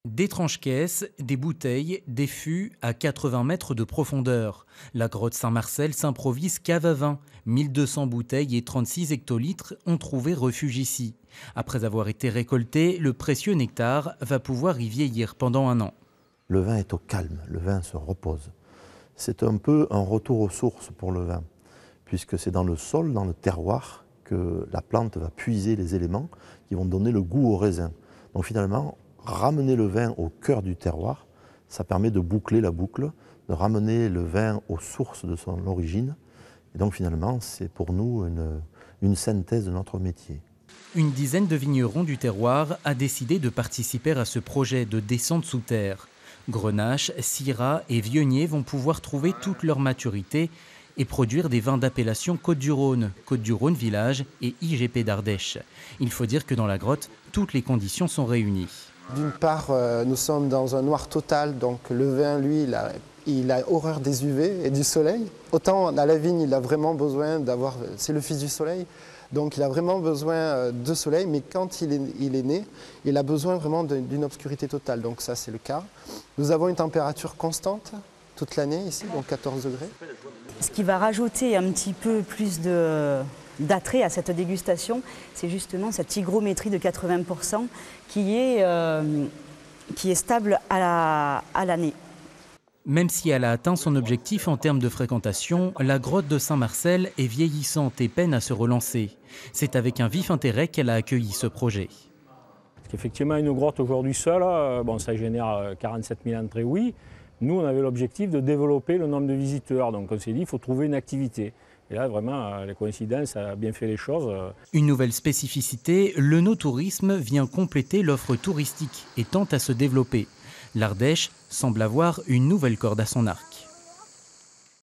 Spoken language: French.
Des tranches-caisses, des bouteilles, des fûts à 80 mètres de profondeur. La grotte Saint-Marcel s'improvise cave à vin. 1200 bouteilles et 36 hectolitres ont trouvé refuge ici. Après avoir été récolté, le précieux nectar va pouvoir y vieillir pendant 1 an. Le vin est au calme, le vin se repose. C'est un peu un retour aux sources pour le vin, puisque c'est dans le sol, dans le terroir, que la plante va puiser les éléments qui vont donner le goût au raisin. Donc finalement, ramener le vin au cœur du terroir, ça permet de boucler la boucle, de ramener le vin aux sources de son origine. Et donc finalement, c'est pour nous une synthèse de notre métier. Une dizaine de vignerons du terroir a décidé de participer à ce projet de descente sous terre. Grenache, Syrah et Viognier vont pouvoir trouver toute leur maturité et produire des vins d'appellation Côtes-du-Rhône Village et IGP d'Ardèche. Il faut dire que dans la grotte, toutes les conditions sont réunies. D'une part, nous sommes dans un noir total, donc le vin, lui, il a horreur des UV et du soleil. Autant à la vigne, il a vraiment besoin d'avoir, c'est le fils du soleil, donc il a vraiment besoin de soleil, mais quand il est né, il a besoin vraiment d'une obscurité totale, donc ça c'est le cas. Nous avons une température constante toute l'année ici, donc 14 degrés. Ce qui va rajouter un petit peu plus d'attrait à cette dégustation, c'est justement cette hygrométrie de 80% qui est stable à l'année. Même si elle a atteint son objectif en termes de fréquentation, la grotte de Saint-Marcel est vieillissante et peine à se relancer. C'est avec un vif intérêt qu'elle a accueilli ce projet. Effectivement, une grotte aujourd'hui seule, ça génère 47 000 entrées, oui. Nous, on avait l'objectif de développer le nombre de visiteurs. Donc on s'est dit qu'il faut trouver une activité. Et là, vraiment, les coïncidences a bien fait les choses. Une nouvelle spécificité, le no-tourisme vient compléter l'offre touristique et tente à se développer. L'Ardèche semble avoir une nouvelle corde à son arc.